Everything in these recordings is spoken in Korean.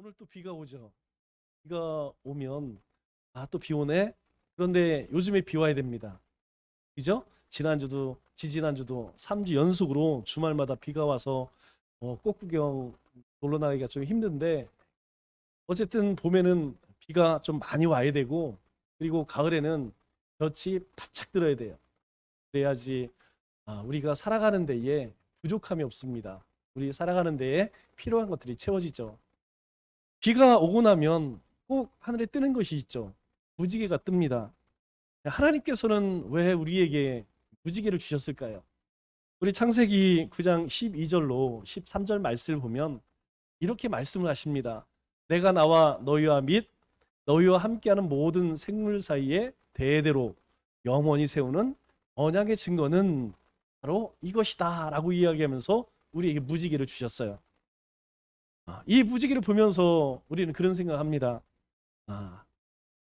오늘 또 비가 오죠. 비가 오면 또 비 오네. 그런데 요즘에 비 와야 됩니다. 그죠? 지난주도 지지난주도 3주 연속으로 주말마다 비가 와서 꽃구경 놀러 나기가 좀 힘든데 어쨌든 봄에는 비가 좀 많이 와야 되고 그리고 가을에는 볕이 바짝 들어야 돼요. 그래야지 우리가 살아가는 데에 부족함이 없습니다. 우리 살아가는 데에 필요한 것들이 채워지죠. 비가 오고 나면 꼭 하늘에 뜨는 것이 있죠. 무지개가 뜹니다. 하나님께서는 왜 우리에게 무지개를 주셨을까요? 우리 창세기 9장 12절로 13절 말씀을 보면 이렇게 말씀을 하십니다. 내가 나와 너희와 및 너희와 함께하는 모든 생물 사이에 대대로 영원히 세우는 언약의 증거는 바로 이것이다 라고 이야기하면서 우리에게 무지개를 주셨어요. 이 무지개를 보면서 우리는 그런 생각을 합니다.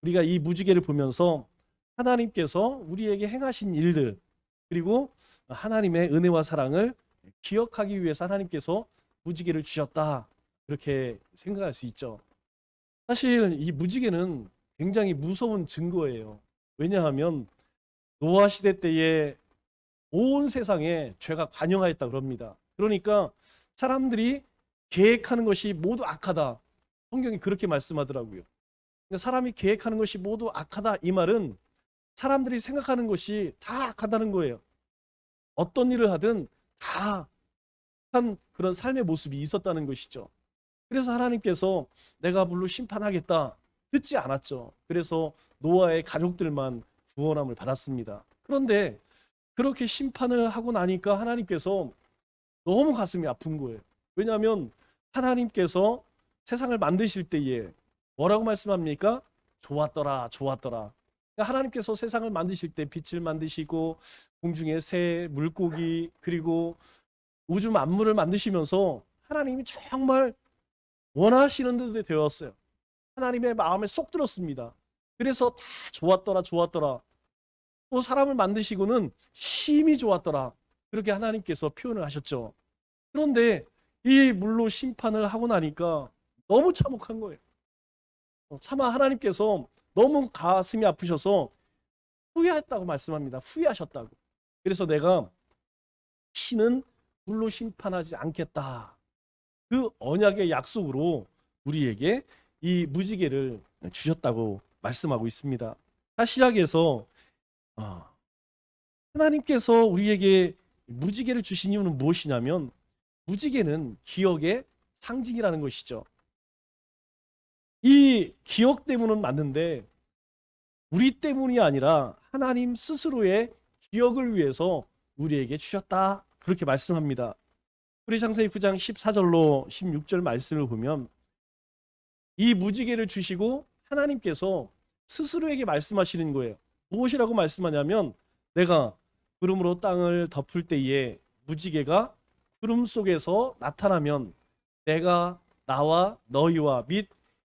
우리가 이 무지개를 보면서 하나님께서 우리에게 행하신 일들 그리고 하나님의 은혜와 사랑을 기억하기 위해서 하나님께서 무지개를 주셨다. 그렇게 생각할 수 있죠. 사실 이 무지개는 굉장히 무서운 증거예요. 왜냐하면 노아 시대 때에 온 세상에 죄가 관영하였다 그럽니다. 그러니까 사람들이 계획하는 것이 모두 악하다. 성경이 그렇게 말씀하더라고요. 그러니까 사람이 계획하는 것이 모두 악하다. 이 말은 사람들이 생각하는 것이 다 악하다는 거예요. 어떤 일을 하든 다 한 그런 삶의 모습이 있었다는 것이죠. 그래서 하나님께서 내가 물로 심판하겠다 듣지 않았죠. 그래서 노아의 가족들만 구원함을 받았습니다. 그런데 그렇게 심판을 하고 나니까 하나님께서 너무 가슴이 아픈 거예요. 왜냐하면 하나님께서 세상을 만드실 때에 뭐라고 말씀합니까? 좋았더라, 좋았더라. 그러니까 하나님께서 세상을 만드실 때 빛을 만드시고 공중의 새, 물고기 그리고 우주 만물을 만드시면서 하나님이 정말 원하시는 듯이 되었어요. 하나님의 마음에 쏙 들었습니다. 그래서 다 좋았더라, 좋았더라. 또 사람을 만드시고는 심히 좋았더라. 그렇게 하나님께서 표현을 하셨죠. 그런데 이 물로 심판을 하고 나니까 너무 참혹한 거예요. 차마 하나님께서 너무 가슴이 아프셔서 후회했다고 말씀합니다. 후회하셨다고. 그래서 내가 신은 물로 심판하지 않겠다. 그 언약의 약속으로 우리에게 이 무지개를 주셨다고 말씀하고 있습니다. 사시작에서 하나님께서 우리에게 무지개를 주신 이유는 무엇이냐면 무지개는 기억의 상징이라는 것이죠. 이 기억 때문은 맞는데 우리 때문이 아니라 하나님 스스로의 기억을 위해서 우리에게 주셨다. 그렇게 말씀합니다. 우리 창세기 9장 14절로 16절 말씀을 보면 이 무지개를 주시고 하나님께서 스스로에게 말씀하시는 거예요. 무엇이라고 말씀하냐면 내가 구름으로 땅을 덮을 때에 무지개가 구름 속에서 나타나면 내가 나와 너희와 및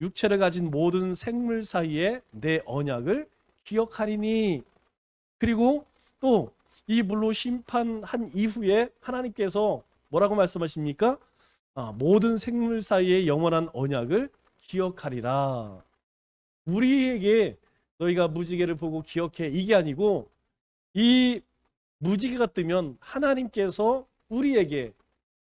육체를 가진 모든 생물 사이에 내 언약을 기억하리니. 그리고 또 이 물로 심판한 이후에 하나님께서 뭐라고 말씀하십니까? 모든 생물 사이의 영원한 언약을 기억하리라. 우리에게 너희가 무지개를 보고 기억해 이게 아니고 이 무지개가 뜨면 하나님께서 우리에게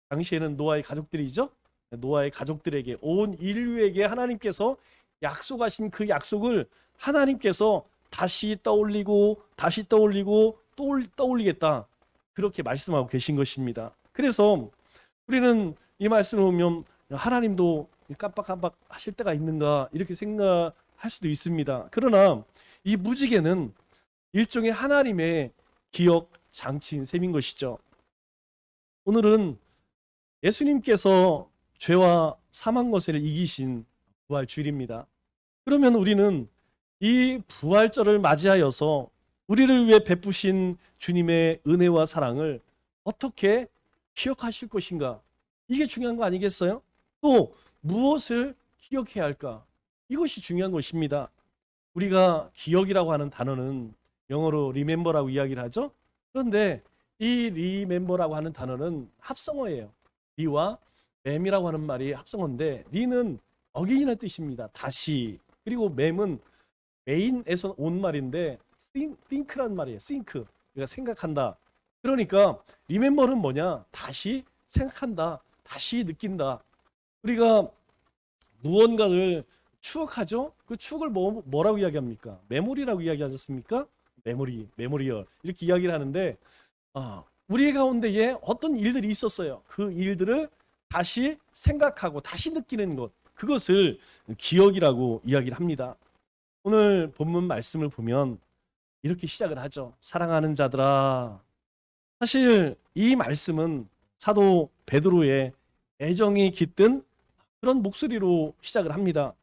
당시에는 노아의 가족들이죠. 노아의 가족들에게 온 인류에게 하나님께서 약속하신 그 약속을 하나님께서 다시 떠올리고 다시 떠올리고 또 떠올리겠다. 그렇게 말씀하고 계신 것입니다. 그래서 우리는 이 말씀을 보면 하나님도 깜빡깜빡 하실 때가 있는가 이렇게 생각할 수도 있습니다. 그러나 이 무지개는 일종의 하나님의 기억 장치인 셈인 것이죠. 오늘은 예수님께서 죄와 사망 것을 이기신 부활 주일입니다. 그러면 우리는 이 부활절을 맞이하여서 우리를 위해 베푸신 주님의 은혜와 사랑을 어떻게 기억하실 것인가? 이게 중요한 거 아니겠어요? 또 무엇을 기억해야 할까? 이것이 중요한 것입니다. 우리가 기억이라고 하는 단어는 영어로 remember라고 이야기를 하죠. 그런데 이 remember라고 하는 단어는 합성어예요. 리와 램이라고 하는 말이 합성어인데 리는 어게인이라는 뜻입니다. 다시. 그리고 맴은 메인에서 온 말인데 think란 말이에요. think. 우리가 생각한다. 그러니까 remember는 뭐냐? 다시 생각한다. 다시 느낀다. 우리가 무언가를 추억하죠? 그 추억을 뭐라고 이야기합니까? 메모리라고 이야기하셨습니까? 메모리얼 이렇게 이야기를 하는데 우리 가운데에 어떤 일들이 있었어요. 그 일들을 다시 생각하고 다시 느끼는 것, 그것을 기억이라고 이야기를 합니다. 오늘 본문 말씀을 보면 이렇게 시작을 하죠. 사랑하는 자들아. 사실 이 말씀은 사도 베드로의 애정이 깃든 그런 목소리로 시작을 합니다.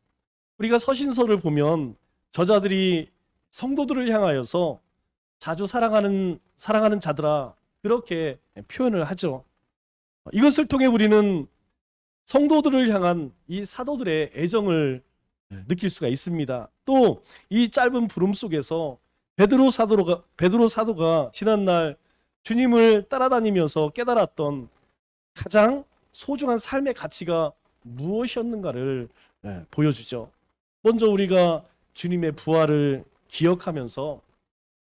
우리가 서신서를 보면 저자들이 성도들을 향하여서 자주 사랑하는 자들아 그렇게 표현을 하죠. 이것을 통해 우리는 성도들을 향한 이 사도들의 애정을 느낄 수가 있습니다. 또 이 짧은 부름 속에서 베드로 사도가 지난날 주님을 따라다니면서 깨달았던 가장 소중한 삶의 가치가 무엇이었는가를 보여주죠. 먼저 우리가 주님의 부활을 기억하면서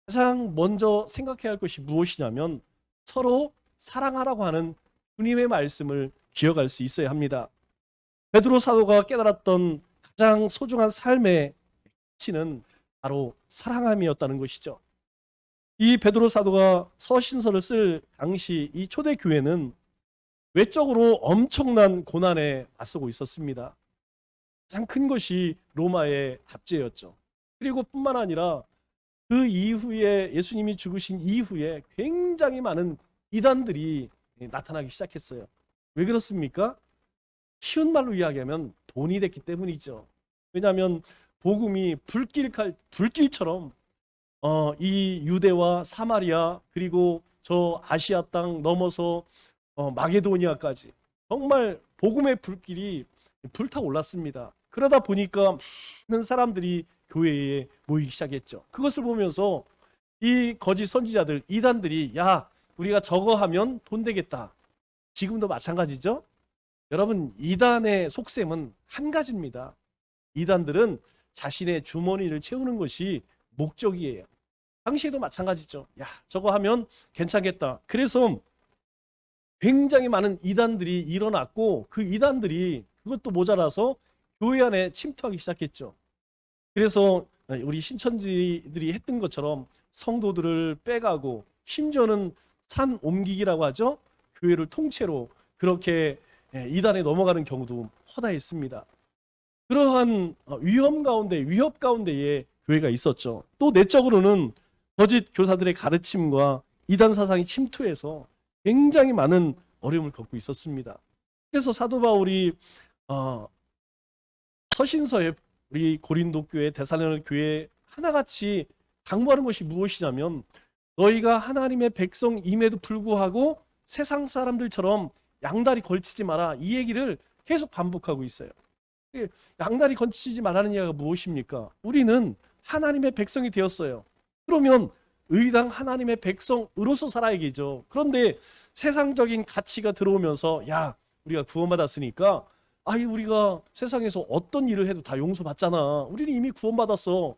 가장 먼저 생각해야 할 것이 무엇이냐면 서로 사랑하라고 하는 주님의 말씀을 기억할 수 있어야 합니다. 베드로 사도가 깨달았던 가장 소중한 삶의 가치는 바로 사랑함이었다는 것이죠. 이 베드로 사도가 서신서를 쓸 당시 이 초대교회는 외적으로 엄청난 고난에 맞서고 있었습니다. 가장 큰 것이 로마의 압제였죠. 그리고 뿐만 아니라 그 이후에 예수님이 죽으신 이후에 굉장히 많은 이단들이 나타나기 시작했어요. 왜 그렇습니까? 쉬운 말로 이야기하면 돈이 됐기 때문이죠. 왜냐하면 복음이 불길처럼 이 유대와 사마리아 그리고 저 아시아 땅 넘어서 마게도니아까지 정말 복음의 불길이 불타올랐습니다. 그러다 보니까 많은 사람들이 교회에 모이기 시작했죠. 그것을 보면서 이 거짓 선지자들 이단들이 야 우리가 저거 하면 돈 되겠다. 지금도 마찬가지죠. 여러분 이단의 속셈은 한 가지입니다. 이단들은 자신의 주머니를 채우는 것이 목적이에요. 당시에도 마찬가지죠. 야 저거 하면 괜찮겠다. 그래서 굉장히 많은 이단들이 일어났고 그 이단들이 그것도 모자라서 교회 안에 침투하기 시작했죠. 그래서 우리 신천지들이 했던 것처럼 성도들을 빼가고 심지어는 산 옮기기라고 하죠. 교회를 통째로 그렇게 이단에 넘어가는 경우도 허다했습니다. 그러한 위협 가운데에 교회가 있었죠. 또 내적으로는 거짓 교사들의 가르침과 이단 사상이 침투해서 굉장히 많은 어려움을 겪고 있었습니다. 그래서 사도 바울이 서신서에 우리 고린도 교회, 데살로니가 교회 하나같이 강구하는 것이 무엇이냐면 너희가 하나님의 백성임에도 불구하고 세상 사람들처럼 양다리 걸치지 마라. 이 얘기를 계속 반복하고 있어요. 양다리 걸치지 말라는 이야기가 무엇입니까? 우리는 하나님의 백성이 되었어요. 그러면 의당 하나님의 백성으로서 살아야겠죠. 그런데 세상적인 가치가 들어오면서 야 우리가 구원받았으니까 우리가 세상에서 어떤 일을 해도 다 용서받잖아. 우리는 이미 구원받았어.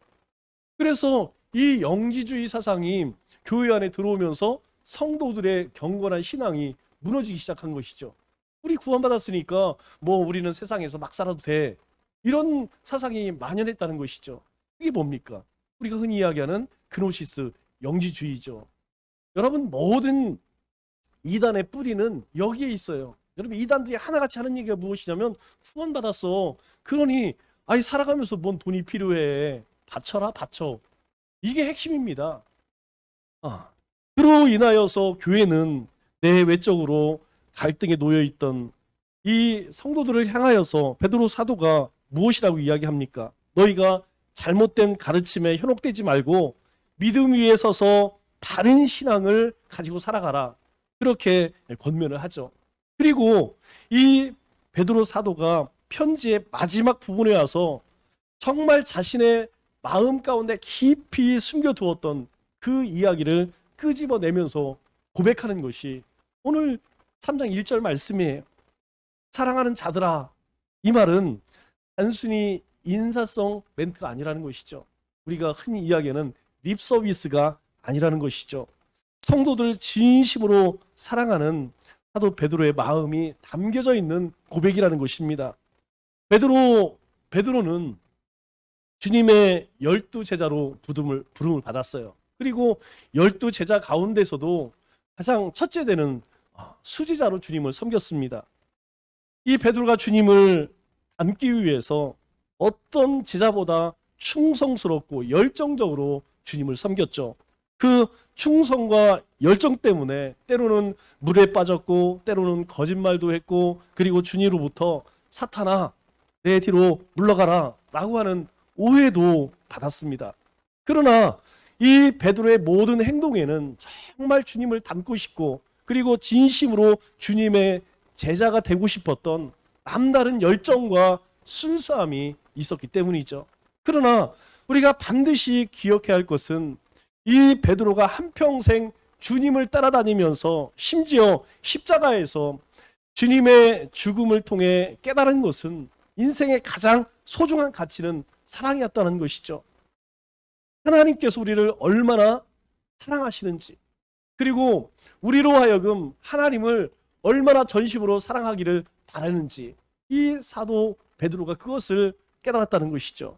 그래서 이 영지주의 사상이 교회 안에 들어오면서 성도들의 경건한 신앙이 무너지기 시작한 것이죠. 우리 구원받았으니까 뭐 우리는 세상에서 막 살아도 돼. 이런 사상이 만연했다는 것이죠. 이게 뭡니까? 우리가 흔히 이야기하는 그노시스 영지주의죠. 여러분 모든 이단의 뿌리는 여기에 있어요. 여러분 이단들이 하나같이 하는 얘기가 무엇이냐면 구원받았어. 그러니 살아가면서 뭔 돈이 필요해. 바쳐라 바쳐. 이게 핵심입니다. 그로 인하여서 교회는 내외적으로 갈등에 놓여있던 이 성도들을 향하여서 베드로 사도가 무엇이라고 이야기합니까? 너희가 잘못된 가르침에 현혹되지 말고 믿음 위에 서서 바른 신앙을 가지고 살아가라. 그렇게 권면을 하죠. 그리고 이 베드로 사도가 편지의 마지막 부분에 와서 정말 자신의 마음 가운데 깊이 숨겨두었던 그 이야기를 끄집어내면서 고백하는 것이 오늘 3장 1절 말씀이에요. 사랑하는 자들아. 이 말은 단순히 인사성 멘트가 아니라는 것이죠. 우리가 흔히 이야기하는 립 서비스가 아니라는 것이죠. 성도들 진심으로 사랑하는 사도 베드로의 마음이 담겨져 있는 고백이라는 것입니다. 베드로는 주님의 12제자로 부름을 받았어요. 그리고 12제자 가운데서도 가장 첫째 되는 수지자로 주님을 섬겼습니다. 이 베드로가 주님을 닮기 위해서 어떤 제자보다 충성스럽고 열정적으로 주님을 섬겼죠. 그 충성과 열정 때문에 때로는 물에 빠졌고 때로는 거짓말도 했고, 그리고 주님으로부터 사탄아 내 뒤로 물러가라 라고 하는 오해도 받았습니다. 그러나 이 베드로의 모든 행동에는 정말 주님을 닮고 싶고, 그리고 진심으로 주님의 제자가 되고 싶었던 남다른 열정과 순수함이 있었기 때문이죠. 그러나 우리가 반드시 기억해야 할 것은 이 베드로가 한평생 주님을 따라다니면서 심지어 십자가에서 주님의 죽음을 통해 깨달은 것은 인생의 가장 소중한 가치는 사랑이었다는 것이죠. 하나님께서 우리를 얼마나 사랑하시는지, 그리고 우리로 하여금 하나님을 얼마나 전심으로 사랑하기를 바라는지, 이 사도 베드로가 그것을 깨달았다는 것이죠.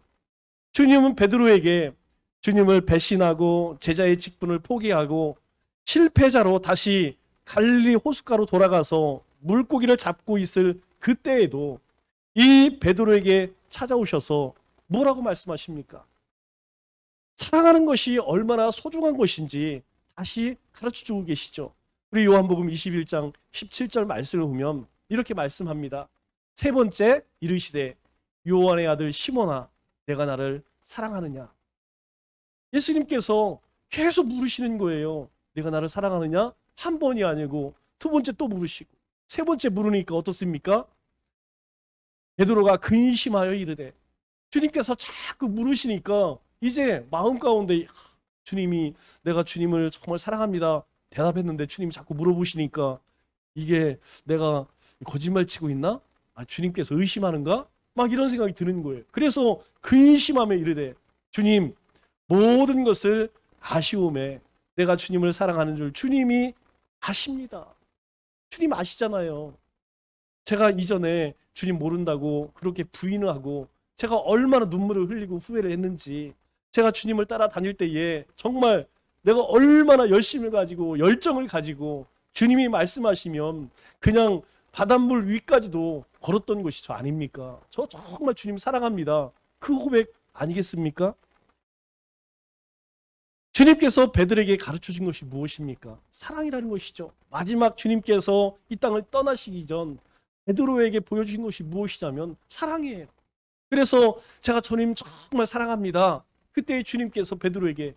주님은 베드로에게 주님을 배신하고 제자의 직분을 포기하고 실패자로 다시 갈릴리 호숫가로 돌아가서 물고기를 잡고 있을 그때에도 이 베드로에게 찾아오셔서 뭐라고 말씀하십니까? 사랑하는 것이 얼마나 소중한 것인지 다시 가르쳐주고 계시죠. 우리 요한복음 21장 17절 말씀을 보면 이렇게 말씀합니다. 세 번째 이르시되 요한의 아들 시몬아 내가 나를 사랑하느냐. 예수님께서 계속 물으시는 거예요. 내가 나를 사랑하느냐? 한 번이 아니고 두 번째 또 물으시고 세 번째 물으니까 어떻습니까? 베드로가 근심하여 이르되, 주님께서 자꾸 물으시니까 이제 마음 가운데 주님이 내가 주님을 정말 사랑합니다 대답했는데 주님이 자꾸 물어보시니까 이게 내가 거짓말 치고 있나? 주님께서 의심하는가? 막 이런 생각이 드는 거예요. 그래서 근심하며 이르되 주님 모든 것을 아시오매 내가 주님을 사랑하는 줄 주님이 아십니다. 주님 아시잖아요. 제가 이전에 주님 모른다고 그렇게 부인을 하고 제가 얼마나 눈물을 흘리고 후회를 했는지, 제가 주님을 따라다닐 때에 정말 내가 얼마나 열심을 가지고 열정을 가지고 주님이 말씀하시면 그냥 바닷물 위까지도 걸었던 것이 저 아닙니까? 저 정말 주님 사랑합니다. 그 고백 아니겠습니까? 주님께서 베드로에게 가르쳐준 것이 무엇입니까? 사랑이라는 것이죠. 마지막 주님께서 이 땅을 떠나시기 전 베드로에게 보여주신 것이 무엇이냐면 사랑이에요. 그래서 제가 주님 정말 사랑합니다. 그때 주님께서 베드로에게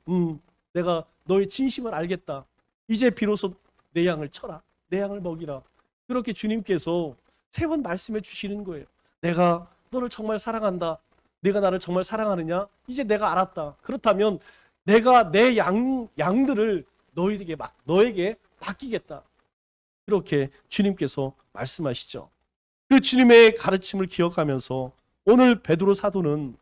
내가 너의 진심을 알겠다. 이제 비로소 내 양을 쳐라. 내 양을 먹이라. 그렇게 주님께서 세 번 말씀해 주시는 거예요. 내가 너를 정말 사랑한다. 내가 나를 정말 사랑하느냐? 이제 내가 알았다. 그렇다면 내가 내 양들을 너에게 맡기겠다. 그렇게 주님께서 말씀하시죠. 그 주님의 가르침을 기억하면서 오늘 베드로 사도는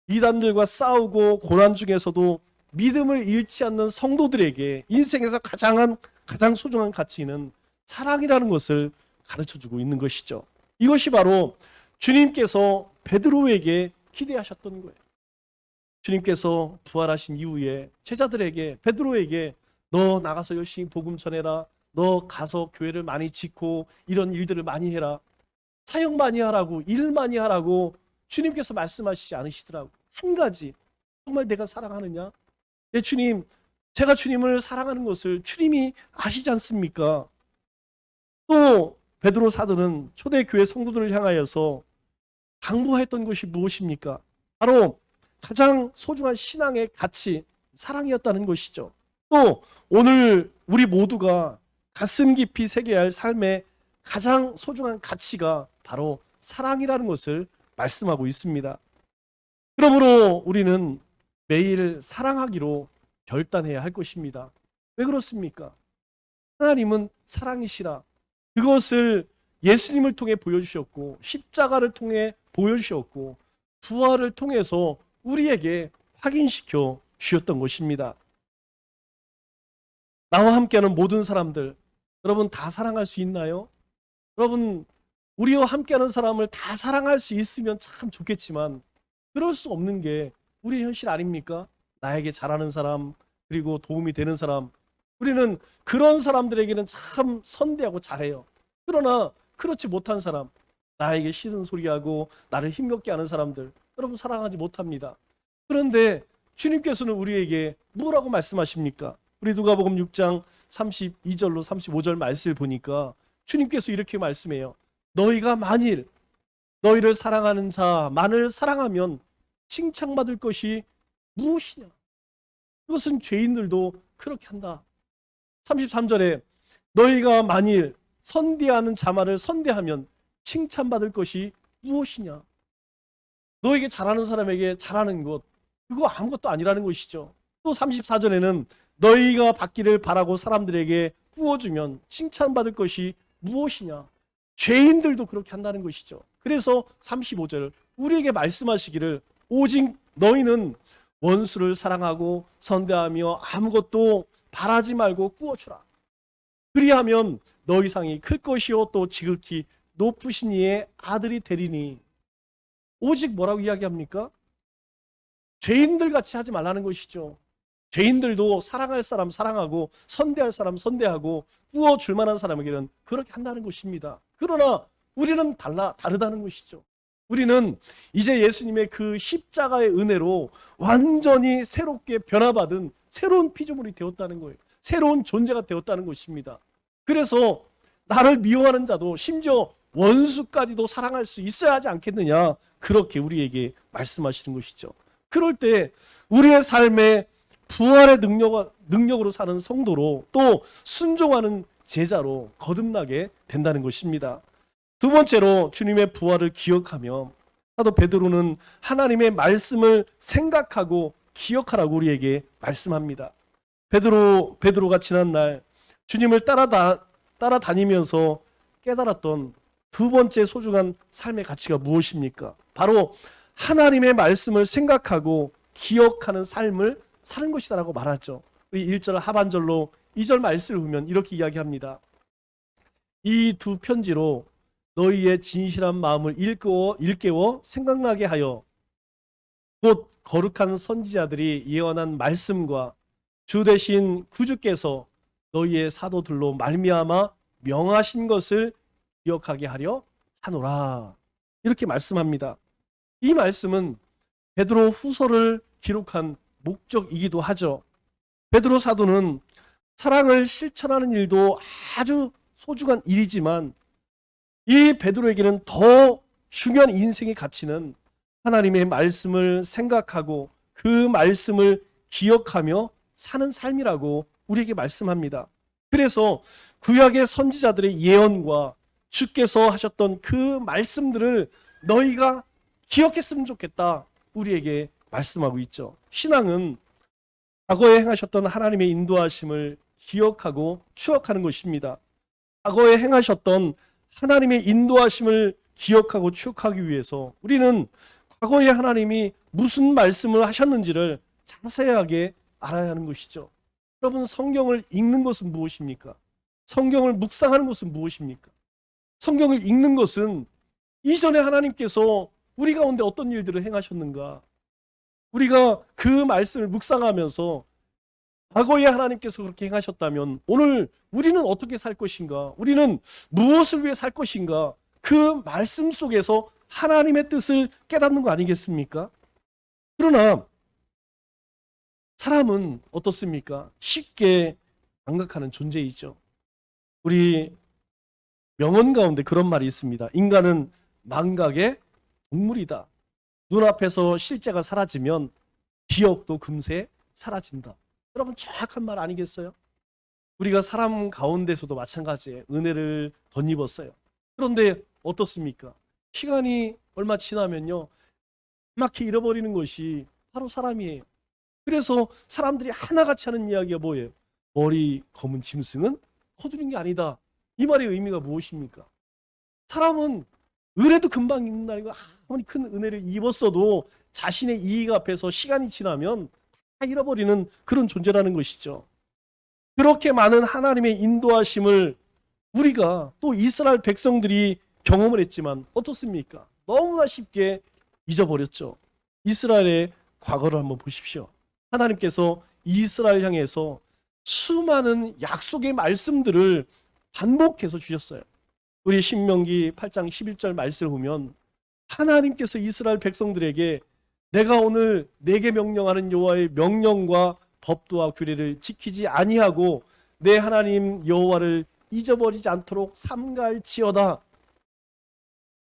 이단들과 싸우고 고난 중에서도 믿음을 잃지 않는 성도들에게 인생에서 가장 소중한 가치는 사랑이라는 것을 가르쳐주고 있는 것이죠. 이것이 바로 주님께서 베드로에게 기대하셨던 거예요. 주님께서 부활하신 이후에 제자들에게, 베드로에게 너 나가서 열심히 복음 전해라. 너 가서 교회를 많이 짓고 이런 일들을 많이 해라. 사역 많이 하라고, 일 많이 하라고 주님께서 말씀하시지 않으시더라고. 한 가지, 정말 내가 사랑하느냐? 내 주님, 제가 주님을 사랑하는 것을 주님이 아시지 않습니까? 또 베드로 사도는 초대교회 성도들을 향하여서 당부했던 것이 무엇입니까? 바로 가장 소중한 신앙의 가치, 사랑이었다는 것이죠. 또 오늘 우리 모두가 가슴 깊이 새겨야 할 삶의 가장 소중한 가치가 바로 사랑이라는 것을 말씀하고 있습니다. 그러므로 우리는 매일 사랑하기로 결단해야 할 것입니다. 왜 그렇습니까? 하나님은 사랑이시라. 그것을 예수님을 통해 보여주셨고 십자가를 통해 보여주셨고 부활을 통해서 우리에게 확인시켜 주셨던 것입니다. 나와 함께하는 모든 사람들, 여러분 다 사랑할 수 있나요? 여러분, 우리와 함께하는 사람을 다 사랑할 수 있으면 참 좋겠지만 그럴 수 없는 게 우리의 현실 아닙니까? 나에게 잘하는 사람, 그리고 도움이 되는 사람, 우리는 그런 사람들에게는 참 선대하고 잘해요. 그러나 그렇지 못한 사람, 나에게 싫은 소리하고 나를 힘겹게 하는 사람들, 여러분 사랑하지 못합니다. 그런데 주님께서는 우리에게 뭐라고 말씀하십니까? 우리 누가복음 6장 32절로 35절 말씀을 보니까 주님께서 이렇게 말씀해요. 너희가 만일 너희를 사랑하는 자만을 사랑하면 칭찬받을 것이 무엇이냐? 그것은 죄인들도 그렇게 한다. 33절에 너희가 만일 선대하는 자만을 선대하면 칭찬받을 것이 무엇이냐? 너에게 잘하는 사람에게 잘하는 것, 그거 아무것도 아니라는 것이죠. 또 34절에는 너희가 받기를 바라고 사람들에게 구워주면 칭찬받을 것이 무엇이냐? 죄인들도 그렇게 한다는 것이죠. 그래서 35절 우리에게 말씀하시기를 오직 너희는 원수를 사랑하고 선대하며 아무것도 바라지 말고 구워주라. 그리하면 너희 상이 클 것이요 또 지극히 높으신 이의 아들이 되리니. 오직 뭐라고 이야기합니까? 죄인들 같이 하지 말라는 것이죠. 죄인들도 사랑할 사람 사랑하고 선대할 사람 선대하고 구워줄 만한 사람에게는 그렇게 한다는 것입니다. 그러나 우리는 다르다는 것이죠. 우리는 이제 예수님의 그 십자가의 은혜로 완전히 새롭게 변화받은 새로운 피조물이 되었다는 거예요. 새로운 존재가 되었다는 것입니다. 그래서 나를 미워하는 자도 심지어 원수까지도 사랑할 수 있어야 하지 않겠느냐, 그렇게 우리에게 말씀하시는 것이죠. 그럴 때 우리의 삶에 부활의 능력으로 사는 성도로 또 순종하는 제자로 거듭나게 된다는 것입니다. 두 번째로 주님의 부활을 기억하며 사도 베드로는 하나님의 말씀을 생각하고 기억하라고 우리에게 말씀합니다. 베드로가 지난날 주님을 따라다니면서 깨달았던 두 번째 소중한 삶의 가치가 무엇입니까? 바로 하나님의 말씀을 생각하고 기억하는 삶을 사는 것이다라고 말하죠. 1절 하반절로 2절 말씀을 보면 이렇게 이야기합니다. 이 두 편지로 너희의 진실한 마음을 일깨워 생각나게 하여 곧 거룩한 선지자들이 예언한 말씀과 주 되신 구주께서 너희의 사도들로 말미암아 명하신 것을 기억하게 하려 하노라. 이렇게 말씀합니다. 이 말씀은 베드로 후서를 기록한 목적이기도 하죠. 베드로 사도는 사랑을 실천하는 일도 아주 소중한 일이지만 이 베드로에게는 더 중요한 인생의 가치는 하나님의 말씀을 생각하고 그 말씀을 기억하며 사는 삶이라고 우리에게 말씀합니다. 그래서 구약의 선지자들의 예언과 주께서 하셨던 그 말씀들을 너희가 기억했으면 좋겠다, 우리에게 말씀하고 있죠. 신앙은 과거에 행하셨던 하나님의 인도하심을 기억하고 추억하는 것입니다. 과거에 행하셨던 하나님의 인도하심을 기억하고 추억하기 위해서 우리는 과거에 하나님이 무슨 말씀을 하셨는지를 자세하게 알아야 하는 것이죠. 여러분, 성경을 읽는 것은 무엇입니까? 성경을 묵상하는 것은 무엇입니까? 성경을 읽는 것은 이전에 하나님께서 우리 가운데 어떤 일들을 행하셨는가, 우리가 그 말씀을 묵상하면서 과거에 하나님께서 그렇게 행하셨다면 오늘 우리는 어떻게 살 것인가, 우리는 무엇을 위해 살 것인가, 그 말씀 속에서 하나님의 뜻을 깨닫는 거 아니겠습니까? 그러나 사람은 어떻습니까? 쉽게 망각하는 존재이죠. 우리 명언 가운데 그런 말이 있습니다. 인간은 망각의 동물이다. 눈앞에서 실제가 사라지면 기억도 금세 사라진다. 여러분, 정확한 말 아니겠어요? 우리가 사람 가운데서도 마찬가지에 은혜를 덧입었어요. 그런데 어떻습니까? 시간이 얼마 지나면요, 막히 잃어버리는 것이 바로 사람이에요. 그래서 사람들이 하나같이 하는 이야기가 뭐예요? 머리 검은 짐승은 거두는 게 아니다. 이 말의 의미가 무엇입니까? 사람은 은혜도 금방 있는 날이고 아무리 큰 은혜를 입었어도 자신의 이익 앞에서 시간이 지나면 다 잃어버리는 그런 존재라는 것이죠. 그렇게 많은 하나님의 인도하심을 우리가 또 이스라엘 백성들이 경험을 했지만 어떻습니까? 너무나 쉽게 잊어버렸죠. 이스라엘의 과거를 한번 보십시오. 하나님께서 이스라엘 향해서 수많은 약속의 말씀들을 반복해서 주셨어요. 우리 신명기 8장 11절 말씀을 보면 하나님께서 이스라엘 백성들에게 내가 오늘 내게 명령하는 여호와의 명령과 법도와 규례를 지키지 아니하고 내 하나님 여호와를 잊어버리지 않도록 삼가할지어다.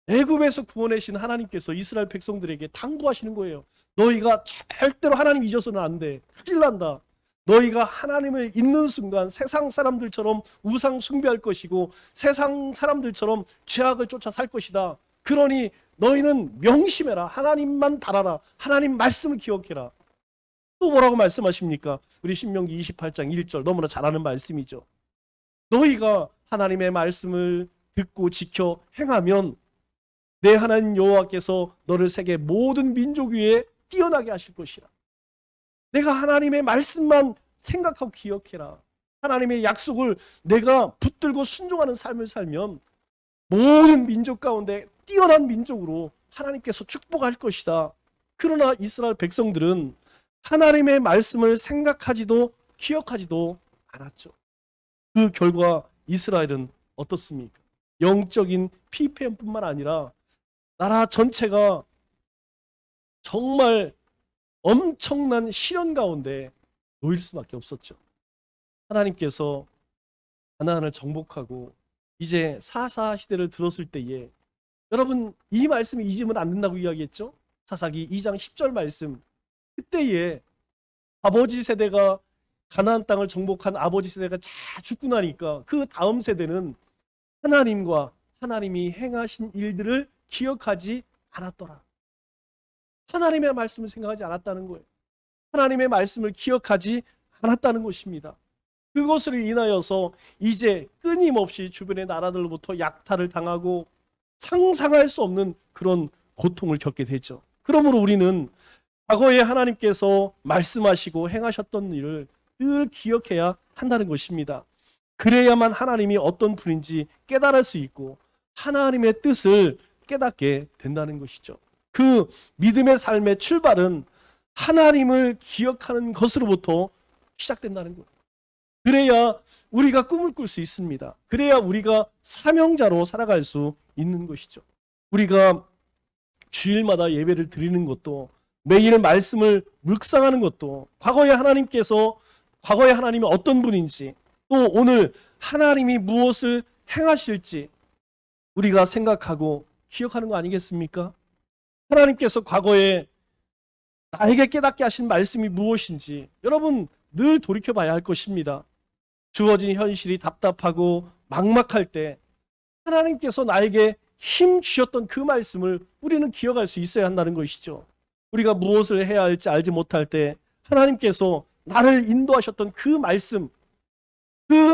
애굽에서 구원하신 하나님께서 이스라엘 백성들에게 당부하시는 거예요. 너희가 절대로 하나님 잊어서는 안 돼. 큰일 난다. 너희가 하나님을 잊는 순간 세상 사람들처럼 우상 숭배할 것이고 세상 사람들처럼 죄악을 쫓아 살 것이다. 그러니 너희는 명심해라. 하나님만 바라라. 하나님 말씀을 기억해라. 또 뭐라고 말씀하십니까? 우리 신명기 28장 1절 너무나 잘 아는 말씀이죠. 너희가 하나님의 말씀을 듣고 지켜 행하면 내 하나님 여호와께서 너를 세계 모든 민족 위에 뛰어나게 하실 것이라. 내가 하나님의 말씀만 생각하고 기억해라. 하나님의 약속을 내가 붙들고 순종하는 삶을 살면 모든 민족 가운데 뛰어난 민족으로 하나님께서 축복할 것이다. 그러나 이스라엘 백성들은 하나님의 말씀을 생각하지도 기억하지도 않았죠. 그 결과 이스라엘은 어떻습니까? 영적인 피폐뿐만 아니라 나라 전체가 정말 엄청난 시련 가운데 놓일 수밖에 없었죠. 하나님께서 가나안을 정복하고 이제 사사 시대를 들었을 때에 여러분 이 말씀이 잊으면 안 된다고 이야기했죠. 사사기 2장 10절 말씀. 그때에 아버지 세대가 가나안 땅을 정복한 아버지 세대가 다 죽고 나니까 그 다음 세대는 하나님과 하나님이 행하신 일들을 기억하지 않았더라. 하나님의 말씀을 생각하지 않았다는 거예요. 하나님의 말씀을 기억하지 않았다는 것입니다. 그것으로 인하여서 이제 끊임없이 주변의 나라들로부터 약탈을 당하고 상상할 수 없는 그런 고통을 겪게 되죠. 그러므로 우리는 과거에 하나님께서 말씀하시고 행하셨던 일을 늘 기억해야 한다는 것입니다. 그래야만 하나님이 어떤 분인지 깨달을 수 있고 하나님의 뜻을 깨닫게 된다는 것이죠. 그 믿음의 삶의 출발은 하나님을 기억하는 것으로부터 시작된다는 거예요. 그래야 우리가 꿈을 꿀 수 있습니다. 그래야 우리가 사명자로 살아갈 수 있는 것이죠. 우리가 주일마다 예배를 드리는 것도 매일 말씀을 묵상하는 것도 과거에 하나님이 어떤 분인지 또 오늘 하나님이 무엇을 행하실지 우리가 생각하고 기억하는 거 아니겠습니까? 하나님께서 과거에 나에게 깨닫게 하신 말씀이 무엇인지 여러분 늘 돌이켜봐야 할 것입니다. 주어진 현실이 답답하고 막막할 때 하나님께서 나에게 힘 주셨던 그 말씀을 우리는 기억할 수 있어야 한다는 것이죠. 우리가 무엇을 해야 할지 알지 못할 때 하나님께서 나를 인도하셨던 그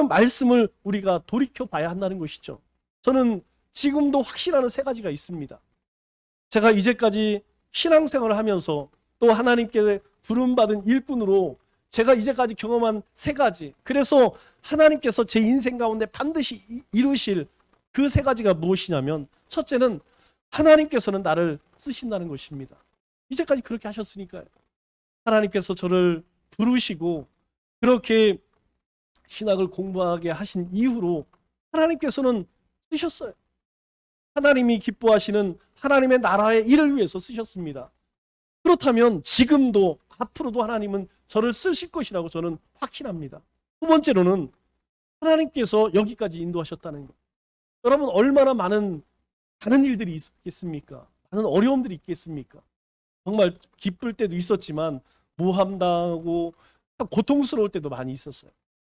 말씀을 우리가 돌이켜봐야 한다는 것이죠. 저는 지금도 확신하는 세 가지가 있습니다. 제가 이제까지 신앙생활을 하면서 또 하나님께 부름받은 일꾼으로 제가 이제까지 경험한 세 가지, 그래서 하나님께서 제 인생 가운데 반드시 이루실 그 세 가지가 무엇이냐면, 첫째는 하나님께서는 나를 쓰신다는 것입니다. 이제까지 그렇게 하셨으니까요. 하나님께서 저를 부르시고 그렇게 신학을 공부하게 하신 이후로 하나님께서는 쓰셨어요. 하나님이 기뻐하시는 하나님의 나라의 일을 위해서 쓰셨습니다. 그렇다면 지금도 앞으로도 하나님은 저를 쓰실 것이라고 저는 확신합니다. 두 번째로는 하나님께서 여기까지 인도하셨다는 것. 여러분 얼마나 많은 다른 일들이 있겠습니까? 많은 어려움들이 있겠습니까? 정말 기쁠 때도 있었지만 모함당하고 고통스러울 때도 많이 있었어요.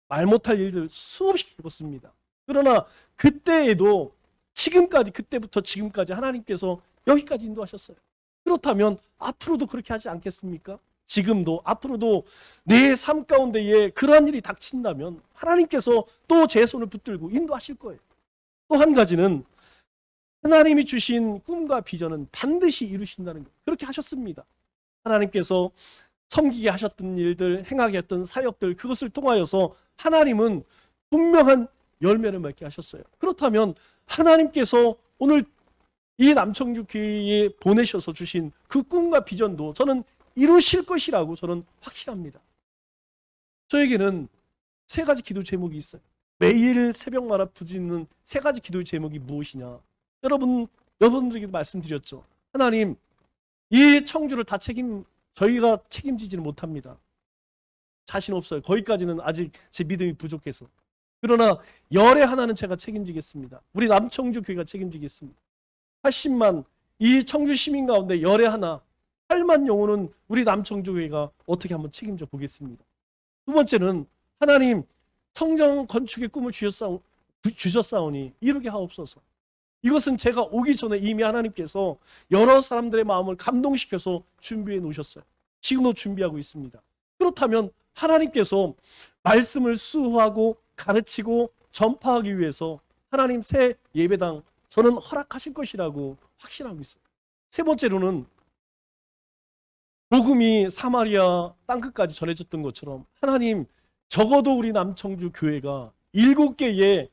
말 못할 일들 수없이 겪었습니다. 그러나 그때에도 지금까지, 그때부터 지금까지 하나님께서 여기까지 인도하셨어요. 그렇다면 앞으로도 그렇게 하지 않겠습니까? 지금도 앞으로도 내 삶 가운데에 그러한 일이 닥친다면 하나님께서 또 제 손을 붙들고 인도하실 거예요. 또 한 가지는 하나님이 주신 꿈과 비전은 반드시 이루신다는 것, 그렇게 하셨습니다. 하나님께서 섬기게 하셨던 일들, 행하게 했던 사역들, 그것을 통하여서 하나님은 분명한 열매를 맺게 하셨어요. 그렇다면 하나님께서 오늘 이 남청주 교회에 보내셔서 주신 그 꿈과 비전도 저는 이루실 것이라고 저는 확신합니다. 저에게는 세 가지 기도 제목이 있어요. 매일 새벽마다 부짖는 세 가지 기도의 제목이 무엇이냐? 여러분들에게도 말씀드렸죠. 하나님, 이 청주를 다 저희가 책임지지는 못합니다. 자신 없어요. 거기까지는 아직 제 믿음이 부족해서. 그러나 열의 하나는 제가 책임지겠습니다. 우리 남청주 교회가 책임지겠습니다. 80만 이 청주 시민 가운데 열의 하나, 8만 영혼은 우리 남청주 교회가 어떻게 한번 책임져 보겠습니다. 두 번째는 하나님, 성전 건축의 꿈을 주셨사오니 이루게 하옵소서. 이것은 제가 오기 전에 이미 하나님께서 여러 사람들의 마음을 감동시켜서 준비해 놓으셨어요. 지금도 준비하고 있습니다. 그렇다면 하나님께서 말씀을 수호하고 가르치고 전파하기 위해서 하나님 새 예배당 저는 허락하실 것이라고 확신하고 있어요. 세 번째로는 복음이 사마리아 땅끝까지 전해졌던 것처럼 하나님, 적어도 우리 남청주 교회가 7개의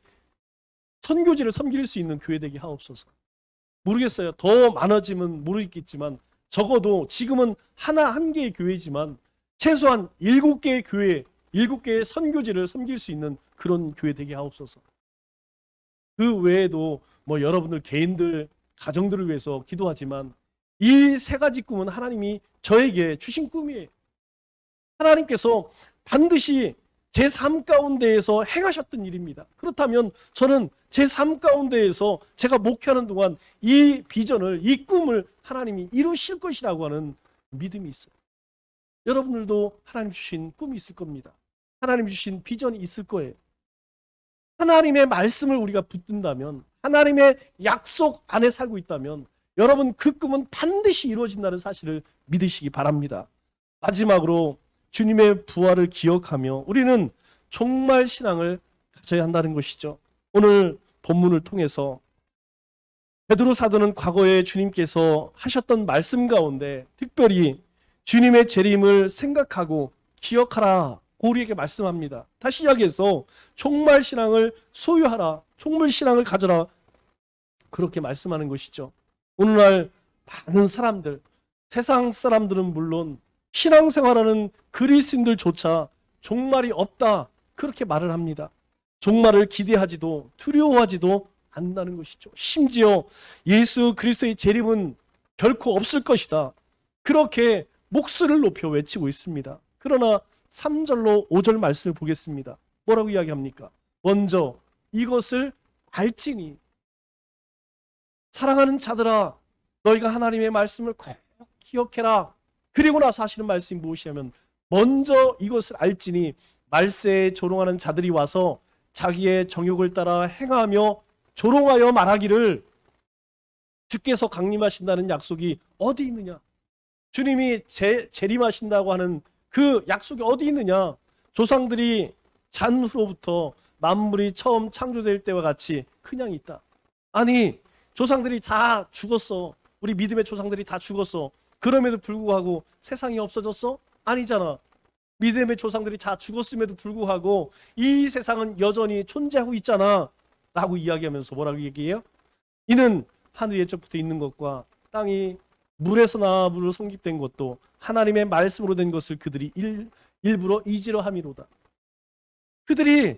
선교지를 섬길 수 있는 교회 되게 하옵소서. 모르겠어요. 더 많아지면 모르겠지만 적어도 지금은 한 개의 교회지만 최소한 7개의 교회, 7개의 선교지를 섬길 수 있는 그런 교회 되게 하옵소서. 그 외에도 여러분들 개인들, 가정들을 위해서 기도하지만 이 세 가지 꿈은 하나님이 저에게 주신 꿈이에요. 하나님께서 반드시 제 삶 가운데에서 행하셨던 일입니다. 그렇다면 저는 제 삶 가운데에서 제가 목회하는 동안 이 비전을, 이 꿈을 하나님이 이루실 것이라고 하는 믿음이 있어요. 여러분들도 하나님 주신 꿈이 있을 겁니다. 하나님 주신 비전이 있을 거예요. 하나님의 말씀을 우리가 붙든다면, 하나님의 약속 안에 살고 있다면 여러분 그 꿈은 반드시 이루어진다는 사실을 믿으시기 바랍니다. 마지막으로 주님의 부활을 기억하며 우리는 종말 신앙을 가져야 한다는 것이죠. 오늘 본문을 통해서 베드로 사도는 과거에 주님께서 하셨던 말씀 가운데 특별히 주님의 재림을 생각하고 기억하라 우리에게 말씀합니다. 다시 이야기해서 종말 신앙을 소유하라, 종말 신앙을 가져라, 그렇게 말씀하는 것이죠. 오늘날 많은 사람들, 세상 사람들은 물론 신앙생활하는 그리스도인들조차 종말이 없다 그렇게 말을 합니다. 종말을 기대하지도 두려워하지도 않는다는 것이죠. 심지어 예수 그리스도의 재림은 결코 없을 것이다 그렇게 목소리를 높여 외치고 있습니다. 그러나 3절로 5절 말씀을 보겠습니다. 뭐라고 이야기합니까? 먼저 이것을 알지니 사랑하는 자들아 너희가 하나님의 말씀을 꼭 기억해라. 그리고 나서 하시는 말씀이 무엇이냐면 먼저 이것을 알지니 말세에 조롱하는 자들이 와서 자기의 정욕을 따라 행하며 조롱하여 말하기를 주께서 강림하신다는 약속이 어디 있느냐? 주님이 재림하신다고 하는 그 약속이 어디 있느냐? 조상들이 잔후로부터 만물이 처음 창조될 때와 같이 그냥 있다. 아니 조상들이 다 죽었어. 우리 믿음의 조상들이 다 죽었어. 그럼에도 불구하고 세상이 없어졌어? 아니잖아. 믿음의 조상들이 다 죽었음에도 불구하고 이 세상은 여전히 존재하고 있잖아 라고 이야기하면서 뭐라고 얘기해요? 이는 하늘 예적부터 있는 것과 땅이 물에서 나와 물로 성립된 것도 하나님의 말씀으로 된 것을 그들이 일부러 잊으려 함이로다. 그들이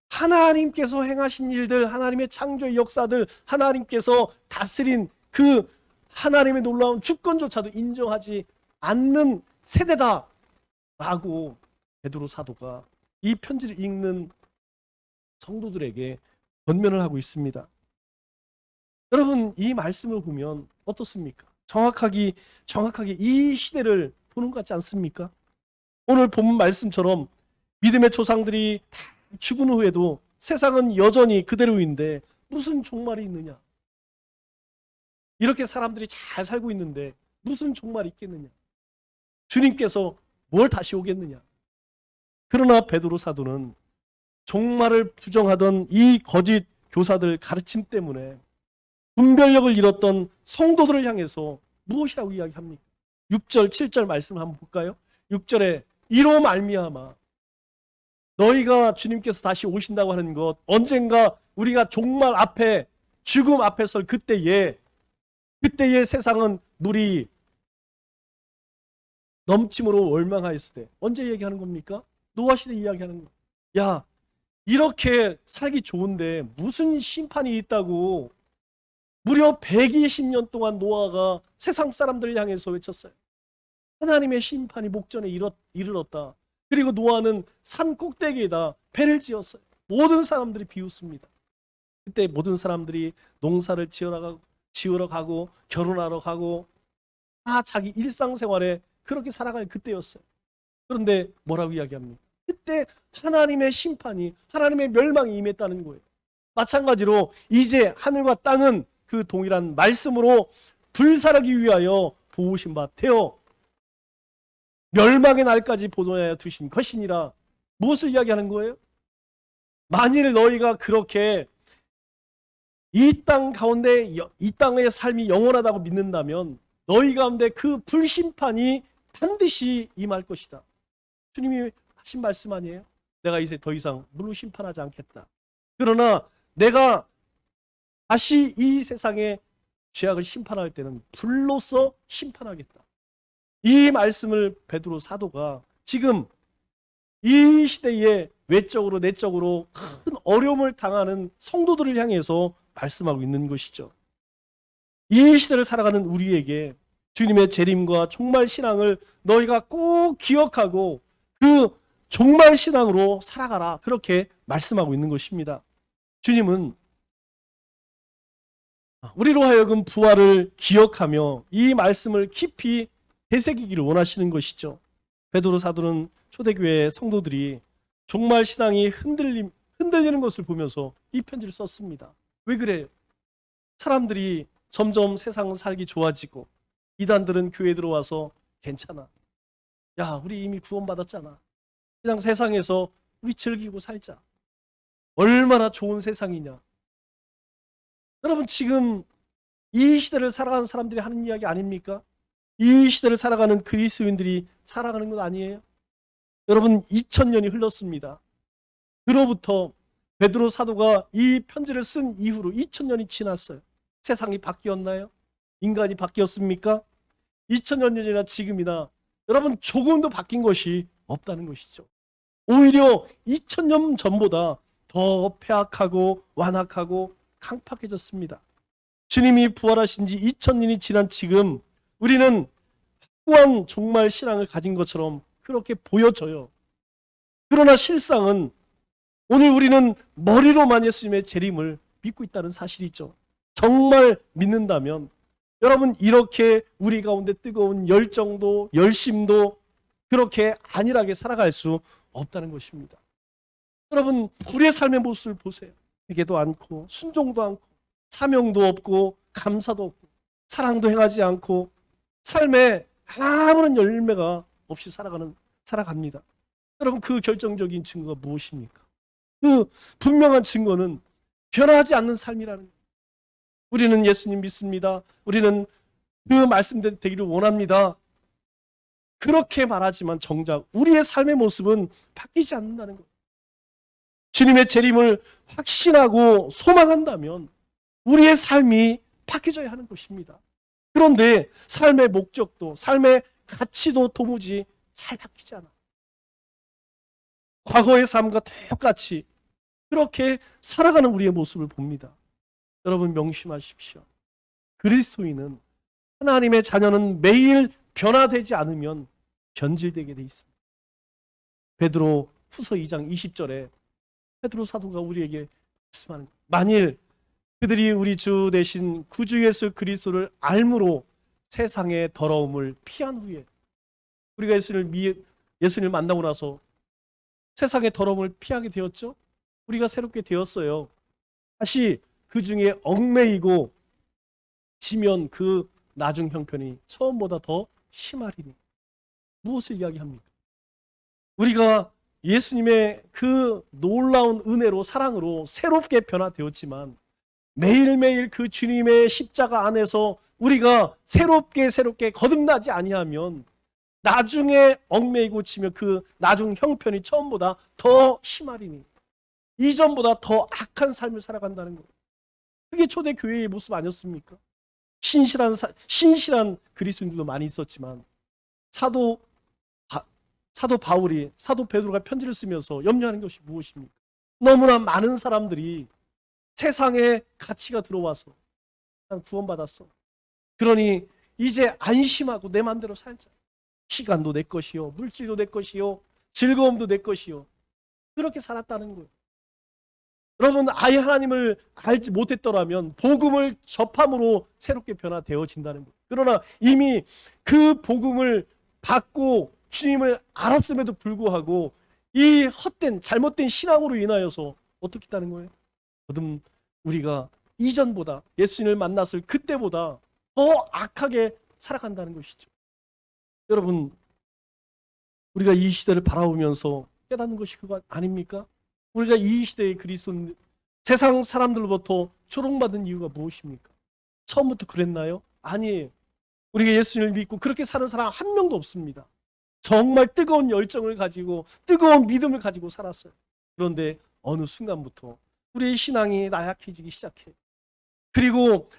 하나님께서 행하신 일들, 하나님의 창조의 역사들, 하나님께서 다스린 그 하나님의 놀라운 주권조차도 인정하지 않는 세대다 라고 베드로 사도가 이 편지를 읽는 성도들에게 권면을 하고 있습니다. 여러분 이 말씀을 보면 어떻습니까? 정확하게 이 시대를 보는 것 같지 않습니까? 오늘 본문 말씀처럼 믿음의 조상들이 다 죽은 후에도 세상은 여전히 그대로인데 무슨 종말이 있느냐? 이렇게 사람들이 잘 살고 있는데 무슨 종말이 있겠느냐? 주님께서 뭘 다시 오겠느냐? 그러나 베드로 사도는 종말을 부정하던 이 거짓 교사들 가르침 때문에 분별력을 잃었던 성도들을 향해서 무엇이라고 이야기합니까? 6절, 7절 말씀 한번 볼까요? 6절에 이로 말미암아 너희가 주님께서 다시 오신다고 하는 것, 언젠가 우리가 종말 앞에, 죽음 앞에 설 그때에 세상은 물이 넘침으로 월망하였을 때, 언제 얘기하는 겁니까? 노아 시대 이야기하는 거. 야, 이렇게 살기 좋은데 무슨 심판이 있다고 무려 120년 동안 노아가 세상 사람들을 향해서 외쳤어요. 하나님의 심판이 목전에 이르렀다. 그리고 노아는 산 꼭대기에다 배를 지었어요. 모든 사람들이 비웃습니다. 그때 모든 사람들이 농사를 지으러 가고 결혼하러 가고 다 자기 일상생활에 그렇게 살아갈 그때였어요. 그런데 뭐라고 이야기합니까? 그때 하나님의 심판이, 하나님의 멸망이 임했다는 거예요. 마찬가지로 이제 하늘과 땅은 그 동일한 말씀으로 불사르기 위하여 보우신 바 되어 멸망의 날까지 보존하여 두신 것이니라. 무엇을 이야기하는 거예요? 만일 너희가 그렇게 이 땅 가운데 이 땅의 삶이 영원하다고 믿는다면 너희 가운데 그 불심판이 반드시 임할 것이다. 주님이 하신 말씀 아니에요? 내가 이제 더 이상 물로 심판하지 않겠다. 그러나 내가 다시 이 세상의 죄악을 심판할 때는 불로서 심판하겠다. 이 말씀을 베드로 사도가 지금 이 시대에 외적으로 내적으로 큰 어려움을 당하는 성도들을 향해서 말씀하고 있는 것이죠. 이 시대를 살아가는 우리에게 주님의 재림과 종말 신앙을 너희가 꼭 기억하고 그 종말 신앙으로 살아가라. 그렇게 말씀하고 있는 것입니다. 주님은 우리로 하여금 부활을 기억하며 이 말씀을 깊이 되새기기를 원하시는 것이죠. 베드로 사도는 초대교회 성도들이 종말 신앙이 흔들리는 것을 보면서 이 편지를 썼습니다. 왜 그래요? 사람들이 점점 세상 살기 좋아지고 이단들은 교회 들어와서 괜찮아. 야, 우리 이미 구원받았잖아. 그냥 세상에서 우리 즐기고 살자. 얼마나 좋은 세상이냐. 여러분, 지금 이 시대를 살아가는 사람들이 하는 이야기 아닙니까? 이 시대를 살아가는 그리스도인들이 살아가는 건 아니에요? 여러분, 2000년이 흘렀습니다. 그로부터 베드로 사도가 이 편지를 쓴 이후로 2000년이 지났어요. 세상이 바뀌었나요? 인간이 바뀌었습니까? 2000년이나 지금이나 여러분 조금도 바뀐 것이 없다는 것이죠. 오히려 2000년 전보다 더 폐악하고 완악하고 강팍해졌습니다. 주님이 부활하신 지 2000년이 지난 지금 우리는 확고한 종말 신앙을 가진 것처럼 그렇게 보여져요. 그러나 실상은 오늘 우리는 머리로만 예수님의 재림을 믿고 있다는 사실이죠. 정말 믿는다면 여러분, 이렇게 우리 가운데 뜨거운 열정도 열심도 그렇게 안일하게 살아갈 수 없다는 것입니다. 여러분, 우리의 삶의 모습을 보세요. 회개도 않고 순종도 않고 사명도 없고 감사도 없고 사랑도 행하지 않고 삶에 아무런 열매가 없이 살아갑니다. 여러분, 그 결정적인 증거가 무엇입니까? 그 분명한 증거는 변하지 않는 삶이라는 거예요. 우리는 예수님 믿습니다. 우리는 그 말씀대로 되기를 원합니다. 그렇게 말하지만 정작 우리의 삶의 모습은 바뀌지 않는다는 거예요. 주님의 재림을 확신하고 소망한다면 우리의 삶이 바뀌어져야 하는 것입니다. 그런데 삶의 목적도 삶의 가치도 도무지 잘 바뀌지 않아. 과거의 삶과 똑같이 그렇게 살아가는 우리의 모습을 봅니다. 여러분, 명심하십시오. 그리스도인은, 하나님의 자녀는 매일 변화되지 않으면 변질되게 돼 있습니다. 베드로 후서 2장 20절에 베드로 사도가 우리에게 말씀하는 거예요. 만일 그들이 우리 주 대신 구주 예수 그리스도를 알므로 세상의 더러움을 피한 후에, 우리가 예수님을 만나고 나서 세상의 더러움을 피하게 되었죠. 우리가 새롭게 되었어요. 다시 그 중에 얽매이고 지면 그 나중 형편이 처음보다 더 심하리니. 무엇을 이야기합니까? 우리가 예수님의 그 놀라운 은혜로, 사랑으로 새롭게 변화되었지만 매일매일 그 주님의 십자가 안에서 우리가 새롭게 거듭나지 아니하면 나중에 얽매이고 치면 그 나중 형편이 처음보다 더 심하리니 이전보다 더 악한 삶을 살아간다는 거예요. 그게 초대 교회의 모습 아니었습니까? 신실한 그리스도인들도 많이 있었지만 사도 바울이 사도 베드로가 편지를 쓰면서 염려하는 것이 무엇입니까? 너무나 많은 사람들이 세상에 가치가 들어와서 난 구원받았어. 그러니 이제 안심하고 내 마음대로 살자. 시간도 내 것이요, 물질도 내 것이요, 즐거움도 내 것이요. 그렇게 살았다는 거예요. 여러분, 아예 하나님을 알지 못했더라면 복음을 접함으로 새롭게 변화되어진다는 거예요. 그러나 이미 그 복음을 받고 주님을 알았음에도 불구하고 이 헛된 잘못된 신앙으로 인하여서 어떻게 했다는 거예요? 거듭 우리가 이전보다 예수님을 만났을 그때보다 더 악하게 살아간다는 것이죠. 여러분, 우리가 이 시대를 바라보면서 깨닫는 것이 그거 아닙니까? 우리가 이 시대의 그리스도인 세상 사람들로부터 조롱받은 이유가 무엇입니까? 처음부터 그랬나요? 아니에요. 우리가 예수님을 믿고 그렇게 사는 사람 한 명도 없습니다. 정말 뜨거운 열정을 가지고 뜨거운 믿음을 가지고 살았어요. 그런데 어느 순간부터 우리의 신앙이 나약해지기 시작해요. 그리고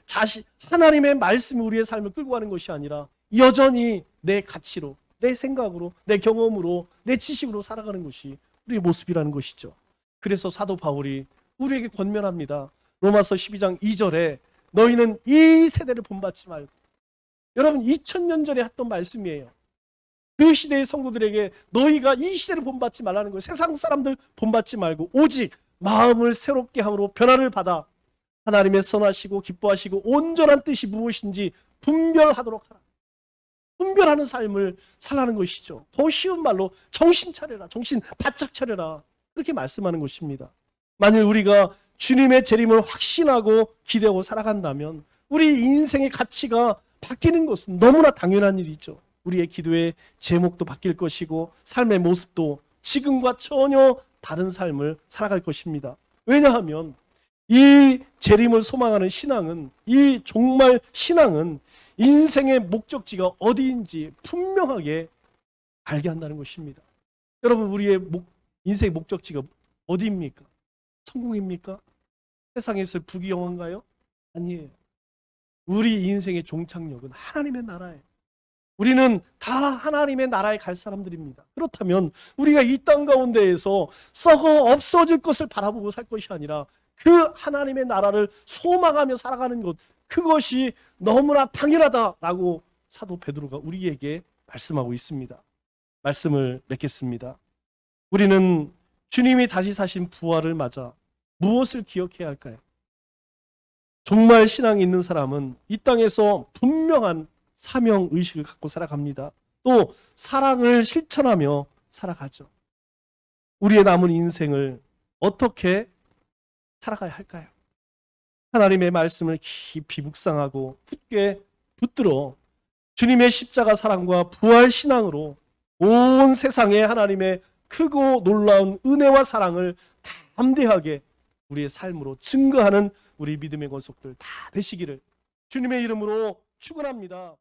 하나님의 말씀이 우리의 삶을 끌고 가는 것이 아니라 여전히 내 가치로, 내 생각으로, 내 경험으로, 내 지식으로 살아가는 것이 우리의 모습이라는 것이죠. 그래서 사도 바울이 우리에게 권면합니다. 로마서 12장 2절에 너희는 이 세대를 본받지 말고. 여러분, 2000년 전에 했던 말씀이에요. 그 시대의 성도들에게 너희가 이 시대를 본받지 말라는 거예요. 세상 사람들 본받지 말고 오직 마음을 새롭게 함으로 변화를 받아 하나님의 선하시고 기뻐하시고 온전한 뜻이 무엇인지 분별하도록 하라. 분별하는 삶을 살라는 것이죠. 더 쉬운 말로 정신 차려라. 정신 바짝 차려라. 그렇게 말씀하는 것입니다. 만일 우리가 주님의 재림을 확신하고 기대하고 살아간다면 우리 인생의 가치가 바뀌는 것은 너무나 당연한 일이죠. 우리의 기도의 제목도 바뀔 것이고 삶의 모습도 지금과 전혀 다른 삶을 살아갈 것입니다. 왜냐하면 이 재림을 소망하는 신앙은, 이 정말 신앙은 인생의 목적지가 어디인지 분명하게 알게 한다는 것입니다. 여러분, 우리의 인생의 목적지가 어디입니까? 성공입니까? 세상에서 부귀영화인가요? 아니에요. 우리 인생의 종착역은 하나님의 나라예요. 우리는 다 하나님의 나라에 갈 사람들입니다. 그렇다면 우리가 이 땅 가운데에서 썩어 없어질 것을 바라보고 살 것이 아니라 그 하나님의 나라를 소망하며 살아가는 것, 그것이 너무나 당연하다라고 사도 베드로가 우리에게 말씀하고 있습니다. 말씀을 맺겠습니다. 우리는 주님이 다시 사신 부활을 맞아 무엇을 기억해야 할까요? 정말 신앙이 있는 사람은 이 땅에서 분명한 사명의식을 갖고 살아갑니다. 또 사랑을 실천하며 살아가죠. 우리의 남은 인생을 어떻게 살아가야 할까요? 하나님의 말씀을 깊이 묵상하고 굳게 붙들어 주님의 십자가 사랑과 부활 신앙으로 온 세상에 하나님의 크고 놀라운 은혜와 사랑을 담대하게 우리의 삶으로 증거하는 우리 믿음의 권속들 다 되시기를 주님의 이름으로 축원합니다.